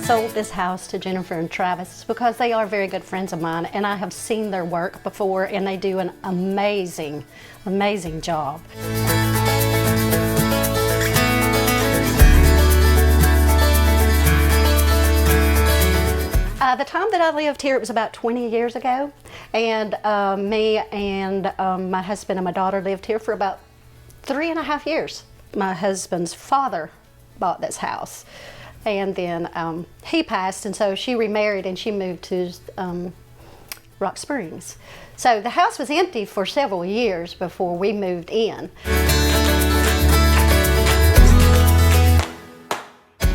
sold this house to Jennifer and Travis because they are very good friends of mine, and I have seen their work before, and they do an amazing, amazing job. The time that I lived here, it was about 20 years ago, and me and my husband and my daughter lived here for about 3.5 years. My husband's father bought this house, and then he passed, and so she remarried and she moved to Rock Springs. So the house was empty for several years before we moved in.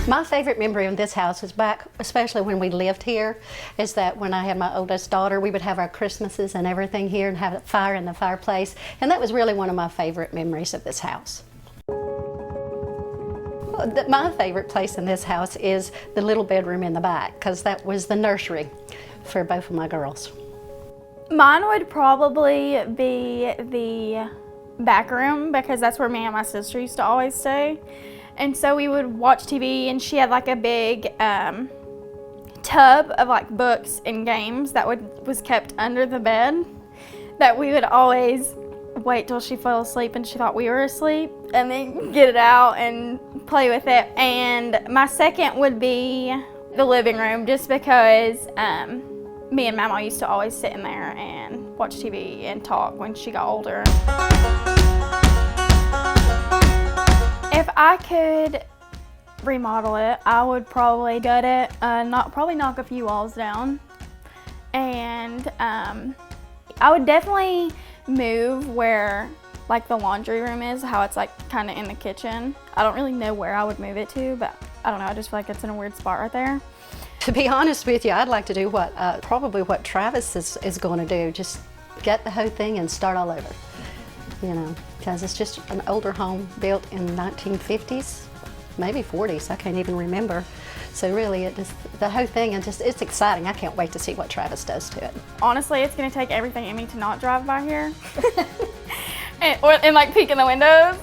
My favorite memory of this house is back, especially when we lived here, is that when I had my oldest daughter, we would have our Christmases and everything here and have a fire in the fireplace, and that was really one of my favorite memories of this house. My favorite place in this house is the little bedroom in the back, because that was the nursery for both of my girls. Mine would probably be the back room, because that's where me and my sister used to always stay. And so we would watch TV, and she had like a big tub of like books and games that was kept under the bed that we would always wait till she fell asleep and she thought we were asleep and then get it out and play with it. And my second would be the living room, just because me and Mama used to always sit in there and watch TV and talk when she got older. If I could remodel it, I would probably gut it, probably knock a few walls down, and I would definitely move where like the laundry room is, how it's like kind of in the kitchen. I don't really know where I would move it to, but I don't know, I just feel like it's in a weird spot right there. To be honest with you, I'd like to do probably what Travis is going to do, just get the whole thing and start all over. You know, because it's just an older home built in the 1950s, maybe 40s, I can't even remember. So really, the whole thing, and it's exciting. I can't wait to see what Travis does to it. Honestly, it's going to take everything in me to not drive by here and like peek in the windows.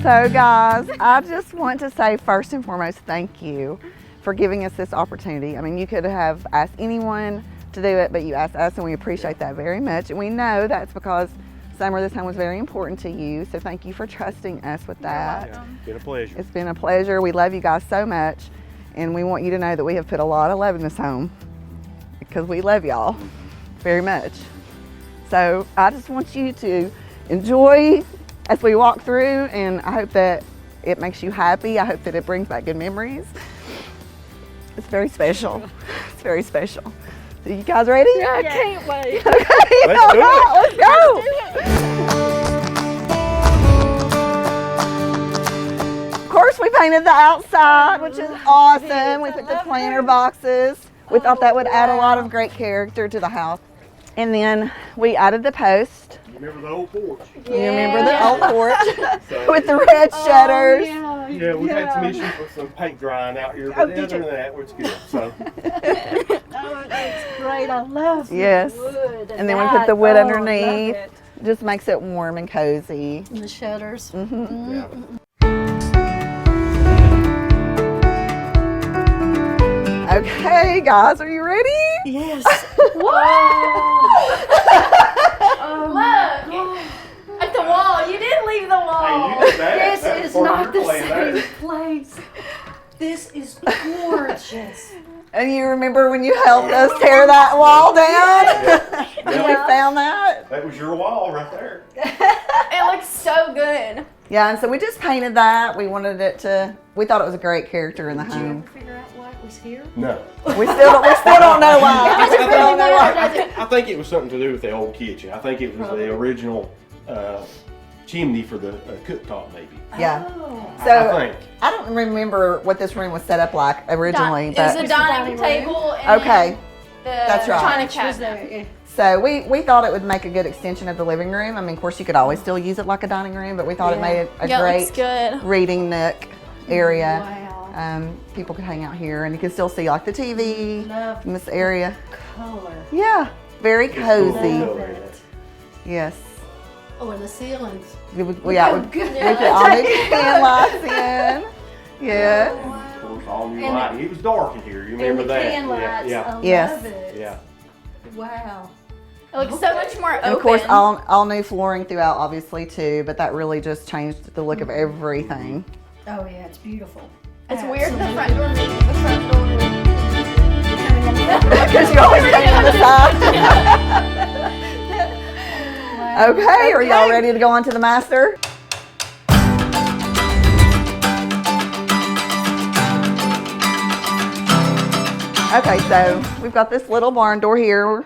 So guys, I just want to say first and foremost, thank you for giving us this opportunity. I mean, you could have asked anyone to do it, but you asked us, and we appreciate that very much. And we know that's because summer this home was very important to you. So thank you for trusting us with that. Yeah, it's been a pleasure. It's been a pleasure. We love you guys so much. And we want you to know that we have put a lot of love in this home because we love y'all very much. So I just want you to enjoy as we walk through, and I hope that it makes you happy. I hope that it brings back good memories. It's very special. It's very special. So you guys ready? Yeah, I can't wait. Okay, Let's do it. Let's go. Of course, we painted the outside, which is awesome. We put the planter boxes. We thought that would add a lot of great character to the house. And we added the post. You remember the old porch? You remember the old porch with the red shutters. Yeah, we've had some issues with some paint drying out here, but other than that, it's good. So. Oh, it's great. I love Yes. the wood. And then we put the wood underneath. Just makes it warm and cozy. And the shutters. Yeah. Okay, guys, are you ready? Yes. Look! At the wall. You did leave the wall. Hey, you did that. This is not the same place. This is gorgeous. And you remember when you helped us tear that wall down? Yeah. We found that. That was your wall right there. It looks so good. Yeah, and so we just painted that. We wanted it to, we thought it was a great character in the Did you home. ever figure out why it was here? No. We still don't know why. I think it was something to do with the old kitchen. I think it was the original chimney for the cooktop, maybe. Yeah. Oh. So I think. I don't remember what this room was set up like originally, It was a but dining table and okay, the that's right. china Which was cabinet. there. So we thought it would make a good extension of the living room. I mean, of course, you could always still use it like a dining room, but we thought it made a Yeah, it looks great good. reading nook area. Wow. People could hang out here, and you can still see like the TV Love in this area. color. Yeah, very cozy. Love it. Yes. Oh, and the ceilings. We good. put all the can lights in. Yeah. Of course, all new lighting. It was dark in here. You remember And the that? can lights. Yeah. I Yes. love it. Yeah. Wow. It looks so much more open. And of course, all new flooring throughout, obviously too. But that really just changed the look of everything. Oh yeah, it's beautiful. It's weird the front door meeting the front door. Because you always hang on the side. Okay, are y'all ready to go on to the master? Okay, so we've got this little barn door here.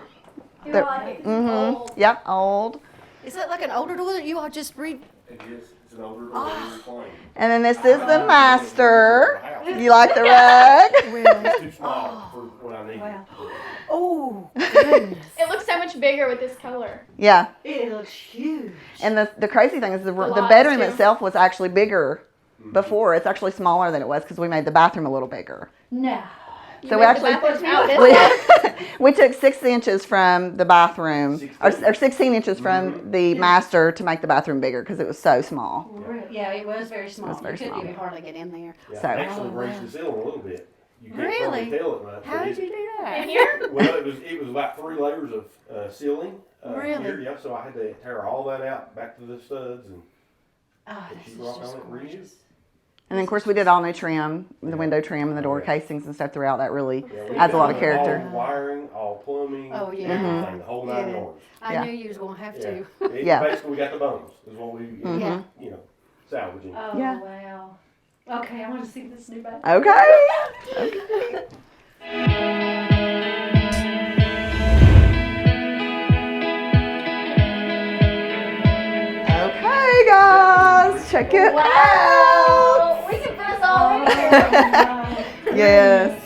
Yep, old. Is that like an older door that you all just read? It is. It's an older door. And then this is the master. You like the rug? It's too small for what I need. Wow. Oh, goodness. It looks so much bigger with this color. Yeah. It looks huge. And the crazy thing is the lights, bedroom too. itself was actually bigger before. It's actually smaller than it was because we made the bathroom a little bigger. No. So we actually we took 6 inches from the bathroom, or 16 inches from the master to make the bathroom bigger because it was so small. Yeah, it was very small. It was very you couldn't small. even hardly get in there. Yeah, So- I actually raised the ceiling a little bit. You can't Really? probably tell it much. How but did you do In that? here? Well, it was about 3 layers of ceiling. Really? Here, yep. So I had to tear all that out back to the studs and Oh, put this is sheetrock just on it. Reuse. gorgeous. And then of course we did all new trim, the window trim and the door casings and stuff throughout. That really Yeah, we adds a lot of did character. All wiring, all plumbing, Oh, yeah. everything, the whole 9 Yeah. yards. I Yeah. knew you was gonna have Yeah. to. Yeah. Basically, we got the bones. Is what we Yeah. salvaging. Oh Yeah. wow. Okay, I want to see this new bathroom. Okay. Okay. Okay, guys, check it out. Wow! We can put us all in here. Yes.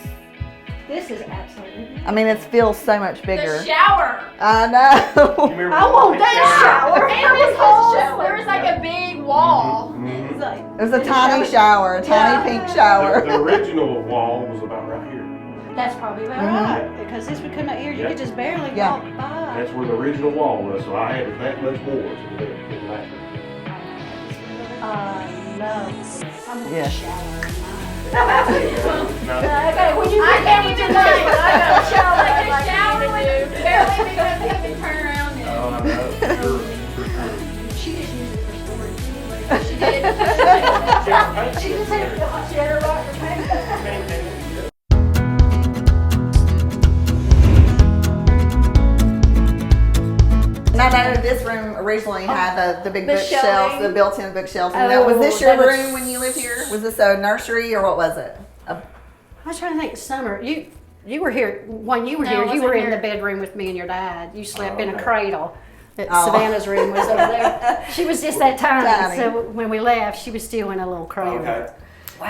This is absolutely. I mean, it feels so much bigger. The shower. I You know. remember I want the that shower. And this whole, there was like a big wall. Mhm. It's like, It was a tiny shower, a tiny pink shower. The original wall was about right here. that's probably about right. Because this would come out here, you Yeah. could just barely Yeah. walk by. That's where the original wall was. So I had that much more to do in the bathroom. I love this. I'm gonna Yeah. shower. Now, Okay, would you I can't do even that? like, I got a shower like a shower with barely big enough to even turn around in. oh, I know. For sure. She just used it for storage anyway. She did. She just had her rock for paint. And I know this room originally had the big The bookshelves, shelving. the built-in bookshelves. And that, was Oh, this your that was- room when you lived here? Was this a nursery or what was it? I was trying to think. Summer, you were here when you were No, I here. You wasn't were in here. the bedroom with me and your dad. You slept in a okay. cradle. Oh. Savannah's room was over there. She was just that tiny. Tiny. So when we left, she was still in a little cradle. Okay.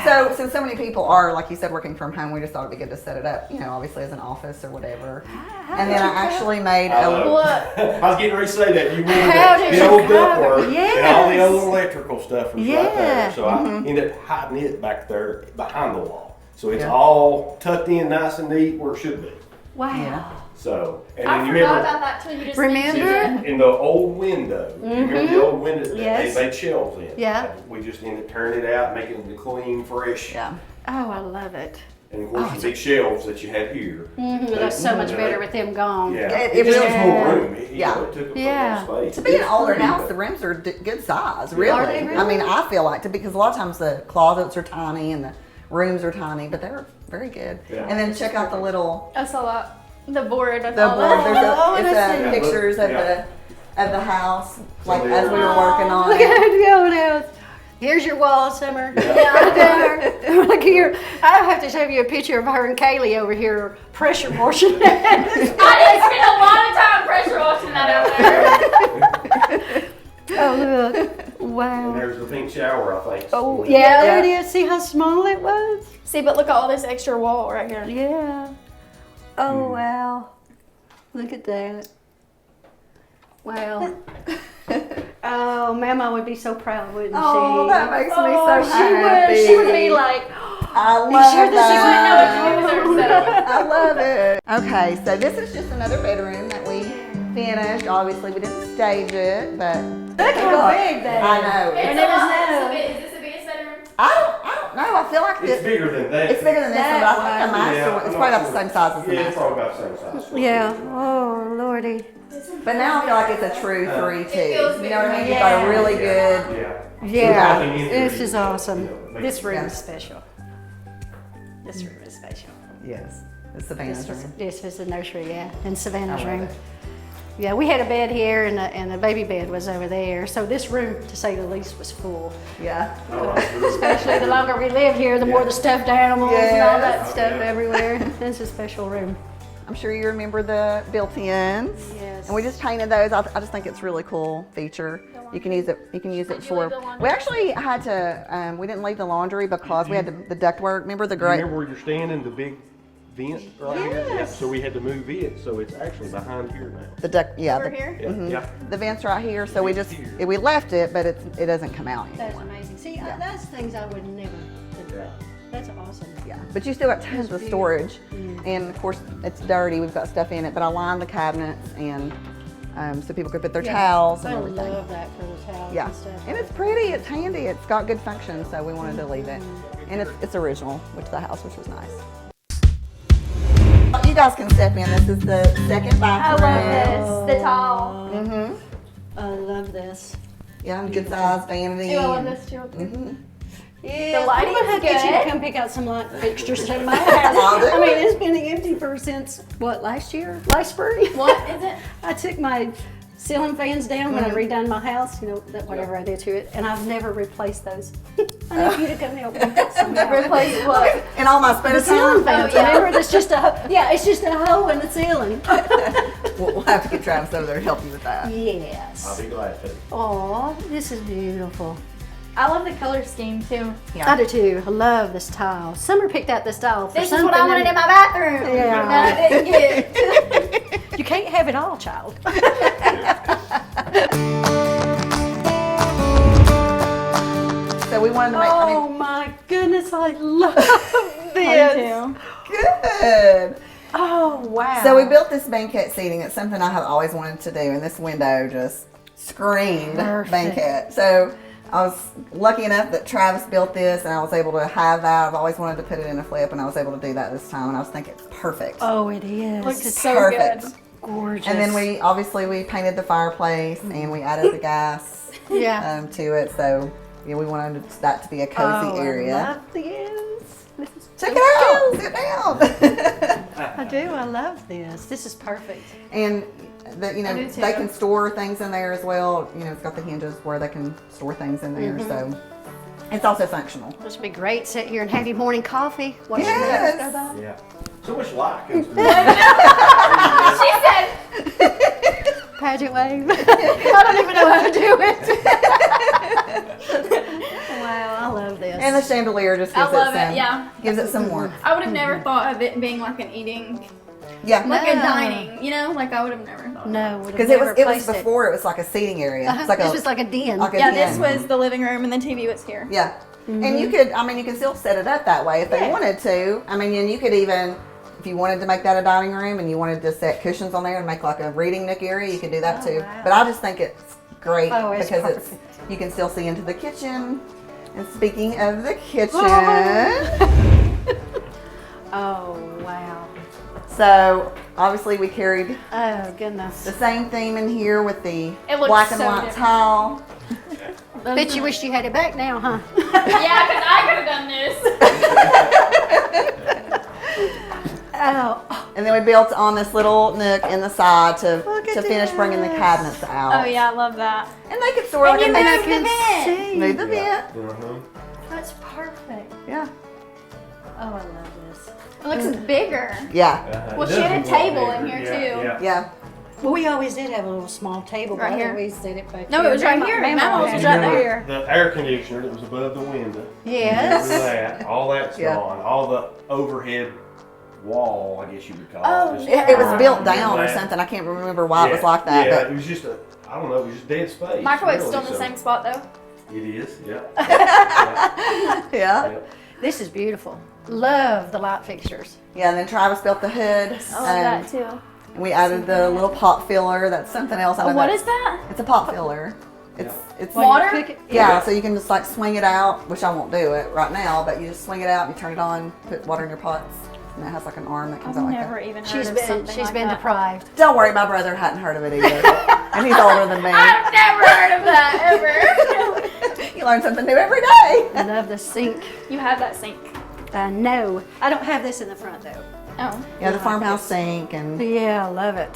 So since so many people are, like you said, working from home, we just thought it'd be good to set it up, you know, obviously as an office or whatever. And then I actually made I a was getting ready to say that. You wanted How that did the you old cover- ductwork and all the Yes. other electrical stuff was right Yeah. there. So I ended up hiding it back there behind the wall. So it's Yeah. all tucked in nice and neat where it should be. Wow. Yeah. So, and I then you forgot remember about that till you just Remember? mentioned it. in the old window, you remember the old window that Yes. they made shelves in? Yeah. We just ended up turning it out, making it clean, fresh. yeah. Oh, I love it. And of course, the big shelves that you had here. That's so much better with them gone. Yeah, It it just really- needs more room. It, you Yeah. know, it took up Yeah. a lot of space. To be an It's older pretty, house, but- the rooms are good size, really. Are they I really? mean, I feel like because a lot of times the closets are tiny and the rooms are tiny, but they're very good. Yeah. And then check out the little That's a lot. The board with the all board. that. There's Oh, a, that's it's it. pictures of Yeah. the house, like they as we were- were working on Look it. at it go now. Here's your wall, Summer. Yeah. Right there. Look here. I have to show you a picture of her and Kaylee over here pressure washing that. I did spend a lot of time pressure washing that over there. Oh, look. And Wow. there's the pink shower, I think. Oh, yeah, there Yeah. it is. See how small it was? See, but look at all this extra wall right here. Yeah. Oh, wow. Look at that. Well, oh, Mama would be so proud, wouldn't she? Oh, that makes me so she happy. would. She would be like, I "You love sure this is that. I love it. Okay, so this is just another bedroom that we finished. Obviously, we didn't stage it, but Look how big that I is. know. And it was no. Is this the biggest bedroom? I don't know. I feel like It's bigger than that. It's bigger than this one, but I think the master one, it's probably about the same size as the Yeah, it's master. probably about the same size. Yeah. Oh, Lordy. But now I feel like it's a true 3-2. feels You know what I mean? big. You've got a really good. Yeah. Yeah. Nothing in This here, is awesome. you know, makes This it- room Yeah. is special. This room is special. Yes, it's Savannah's room. This was the nursery, yeah, and Savannah's I love room. it. Yeah, we had a bed here and the baby bed was over there. So this room, to say the least, was full. Yeah. Especially the longer we lived here, the more the stuffed animals and all that Yes. stuff everywhere. It's a special room. I'm sure you remember the built-ins. Yes. And we just painted those. I just think it's a really cool feature. You can use it. You can use it Did you for. leave the laundry? We actually had to. We didn't leave the laundry because we had the ductwork. Remember the great. Remember where you're standing, the big vent right here? Yeah, so we had to move it, so it's actually behind here now. The duct. Yeah. Over The, here? Yeah, yeah. the vents right here. So we just we left it, but it doesn't come out That's anymore. amazing. See, that's things I would never think about. That's awesome. Yeah, but you still got tons of storage, and of course it's dirty. We've got stuff in it, but I lined the cabinets and so people could put their towels and I everything. love that for the towels Yeah, and stuff. and it's pretty. It's handy. It's got good function, so we wanted to leave it, and it's original, which the house, which was nice. You guys can step in. This is the second I bathroom. love this. The tall. Mm-hmm. I love this. Yeah, good size vanity. Ew, I love this too. Mm-hmm. Yeah, lighting's I'm gonna have to get you good. to come pick out some light fixtures in my house. I'll do I mean, it. it's been empty since what, last spring? What is it? I took my ceiling fans down when I redone my house, you know, whatever I did to it, and I've never replaced those. I need you to come help me. Replace what? And all my spare The ceiling time. fans. Remember, it's just it's just a hole in the ceiling. We'll have to get Travis over there to help you with that. I'll Yes. be glad to. Aw, this is beautiful. I love the color scheme too. Yeah. I do too. I love this tile. Summer picked out this tile for This is something. what I wanted in my bathroom. Yeah. That I didn't get. You can't have it all, child. So we wanted to make. Oh my goodness, I love I this. do. Good. Oh wow. So we built this banquet seating. It's something I have always wanted to do, and this window just screamed Perfect. banquet. So I was lucky enough that Travis built this, and I was able to have that. I've always wanted to put it in a flip, and I was able to do that this time. And I was thinking it's perfect. Oh, it is. Looks It's so perfect. good. gorgeous. And then we obviously painted the fireplace, and we added the gas yeah. to it. So yeah, we wanted that to be a cozy area. I love this. This is Check so it out. cute. Sit down. I do. I love this. This is perfect. And you know, I do too. they can store things in there as well. You know, it's got the hinges where they can store things in there. So it's also functional. This would be great. Sit here and have your morning coffee. Watch Yes. the go by. Yeah. So much light comes through. She said, Pageant wave. I don't even know how to do it. Wow, I love this. And the chandelier just I gives love it some, it, yeah. gives it some warmth. I would have never thought of it being like an eating, Yeah. like a No. dining, you know? Like I would have never thought. No, Because it was before it was like a seating area. It's like this a, was like a den. like a Yeah, den. this was the living room and the TV was here. Yeah. And you could, I mean, you can still set it up that way if they wanted to. I mean, and you could even, if you wanted to make that a dining room and you wanted to set cushions on there and make like a reading nook area, you could do that too. wow. But I just think it's great Oh, it's because perfect. you can still see into the kitchen. And speaking of the kitchen, Oh, wow. so obviously we carried Oh, goodness. the same theme in here with the It looks black and so white different. tile. Bet you wished you had it back now, huh? Yeah, because I could have done this. Oh, And then we built on this little nook in the side to Look at finish bringing the this. cabinets out. Oh yeah, I love that. And they could store And like you a moved nice the vent. move the vent. Uh-huh. that's perfect. Yeah. Oh, I love this. It looks bigger. Yeah. Uh-huh. Well, It she had a does look table bigger. in here, Yeah, too. Yeah. Yeah. Well, we always did have a little small table, Right but here. I always did it back No, it was right here. Mama's was right Remember there. The air conditioner that was above the window. Yes. Remember that? All that's Yeah. gone. All the overhead wall, I guess you would call Oh, it. Just It was built gone. down or That- something. I can't remember why it was like that. Yeah, But it was just I don't know, it's just dead space. Microwave's really, still in the so- same spot though. It is, yeah. yeah. Yeah. yeah. This is beautiful. Love the light fixtures. Yeah, and then Travis built the hood. I love that too. And we added the little pot filler. That's something else. I know Oh, what that's- is that? It's a pot filler. It's When you Water? cook it- yeah, so you can just like swing it out, which I won't do it right now, but you just swing it out and you turn it on, put water in your pots, and it has like an arm that comes I've out like never that. even heard She's of been something she's like been that. deprived. Don't worry, my brother hadn't heard of it either, and he's older than me. I've never heard of that ever. You learn something new every day. I love the sink. You have that sink. No, I don't have this in the front though. Oh. Yeah, the farmhouse sink, and Yeah, I love it.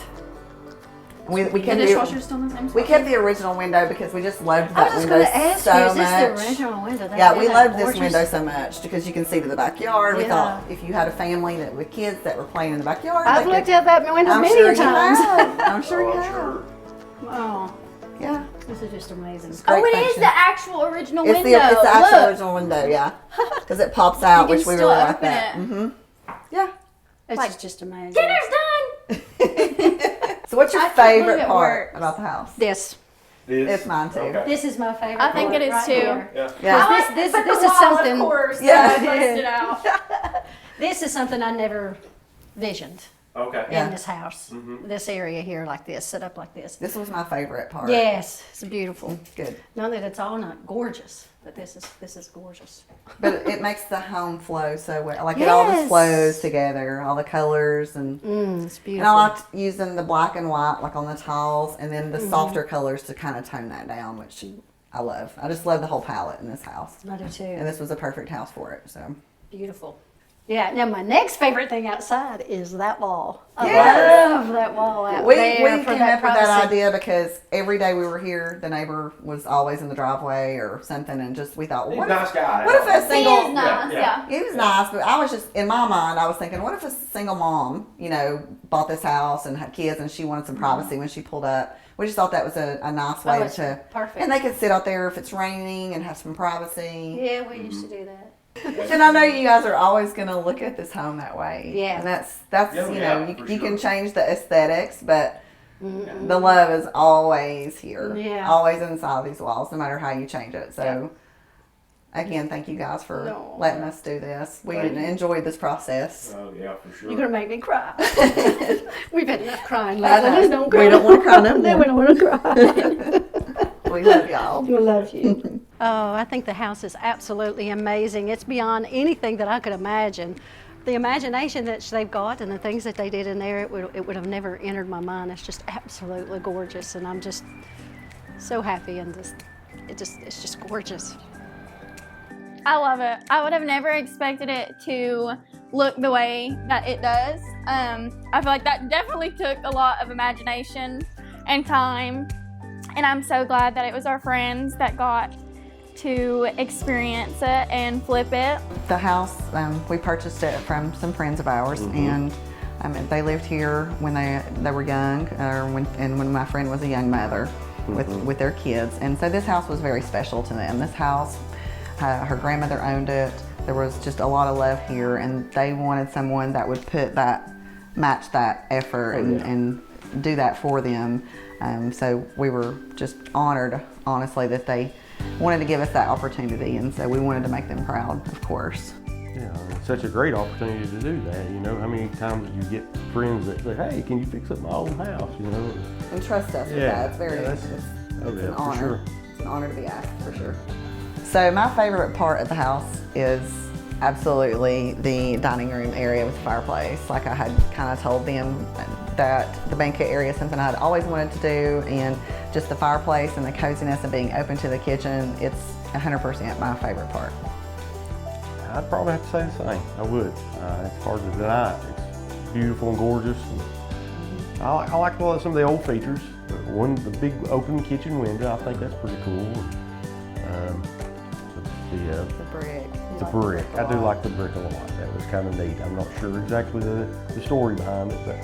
we The kept dishwasher's still in the same spot. we kept the original window because we just loved I that was just window going to ask so you, is this much. the original window? Yeah, we Isn't loved that this gorgeous? window so much because you can see to the backyard. We Yeah. thought if you had a family that with kids that were playing in the backyard, I've they looked could- at that window I'm many sure you times. have. I'm sure Oh, you I'm have. sure. Oh, Yeah. this is just amazing. Great Oh, it is function. the actual original It's window. the actual Look. original window, yeah. Because it pops out, You can which we still really like open that. it. Mm-hmm. Yeah. This Like, is just amazing. Dinner's done. So what's your I can't believe favorite it part works. about the house? This. It's mine too. Okay. This is my favorite. I think part it is right too. here. Yeah. Yeah. This But the is wall, something. Of course, Yeah. that busted out. This is something I never visioned Okay. Yeah. in this house. This area here, like this, set up like this. This was my favorite part. Yes, it's beautiful. Good. Not that it's all not gorgeous, but this is gorgeous. But it makes the home flow so well. Like it all just Yes. flows together, all the colors and It's and I beautiful. liked using the black and white like on the tiles and then the softer colors to kind of tone that down, which I love. I just love the whole palette in this house. I do too. And this was a perfect house for it. So Beautiful. Yeah, now my next favorite thing outside is that wall. I Yes. love that wall out we there came for up that with that privacy. idea because every day we were here, the neighbor was always in the driveway or something, and just we thought, well, He's what a nice guy. what if a He single is nice, Yeah, yeah. He was nice, but I was just in my mind. I was thinking, what if a single mom, bought this house and had kids, and she wanted some privacy when she pulled up. We just thought that was a nice way it's to perfect. and they could sit out there if it's raining and have some privacy. Yeah, we used to do that. And I know you guys are always going to look at this home that way. Yeah. and that's Yeah, you for can sure. change the aesthetics, but the love is always here. Yeah. Always inside these walls, no matter how you change it. So. Again, thank you guys for No. letting us do this. We Thank you. enjoyed this process. Oh, yeah, for sure. You're gonna make me cry. We've had enough crying I lately. know. Don't cry. We don't want to cry no more. We don't want to cry. We love y'all. We love you. Oh, I think the house is absolutely amazing. It's beyond anything that I could imagine. The imagination that they've got and the things that they did in there, it would have never entered my mind. It's just absolutely gorgeous, and I'm just so happy, and it's just gorgeous. I love it. I would have never expected it to look the way that it does. I feel like that definitely took a lot of imagination and time. And I'm so glad that it was our friends that got to experience it and flip it. The house, we purchased it from some friends of ours, and they lived here when they were young, when my friend was a young mother with their kids. And so this house was very special to them. This house, her grandmother owned it. There was just a lot of love here, and they wanted someone that would match that effort and do that for them. So we were just honored, honestly, that they wanted to give us that opportunity, and so we wanted to make them proud, of course. Yeah, it's such a great opportunity to do that. How many times you get friends that say, hey, can you fix up my old house, And trust us with Yeah, that. It's very, yeah, it's oh, an yeah, for honor. sure. It's an honor to be asked, for sure. So my favorite part of the house is absolutely the dining room area with the fireplace. Like I had kind of told them that the banquet area is something I'd always wanted to do, and just the fireplace and the coziness of being open to the kitchen, it's 100% my favorite part. I'd probably have to say the same. I would. It's hard to deny it. It's beautiful and gorgeous. And I like some of the old features. The big open kitchen window, I think that's pretty cool. The brick. The brick. I do like the brick a lot. That was kind of neat. I'm not sure exactly the story behind it, but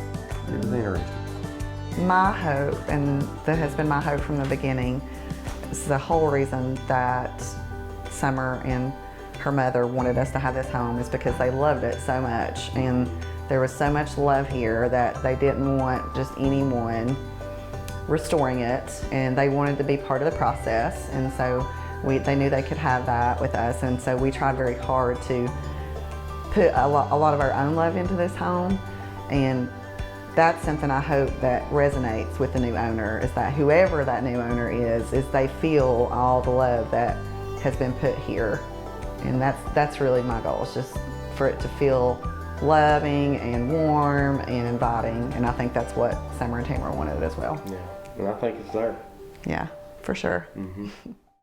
it was interesting. My hope, and that has been my hope from the beginning, is the whole reason that Summer and her mother wanted us to have this home is because they loved it so much, and there was so much love here that they didn't want just anyone restoring it, and they wanted to be part of the process, and so they knew they could have that with us, and so we tried very hard to put a lot of our own love into this home, and that's something I hope that resonates with the new owner, is that whoever that new owner is they feel all the love that has been put here, and that's really my goal, is just for it to feel loving and warm and inviting, and I think that's what Summer and Tamara wanted as well. Yeah, and I think it's there. Yeah, for sure. Mm-hmm.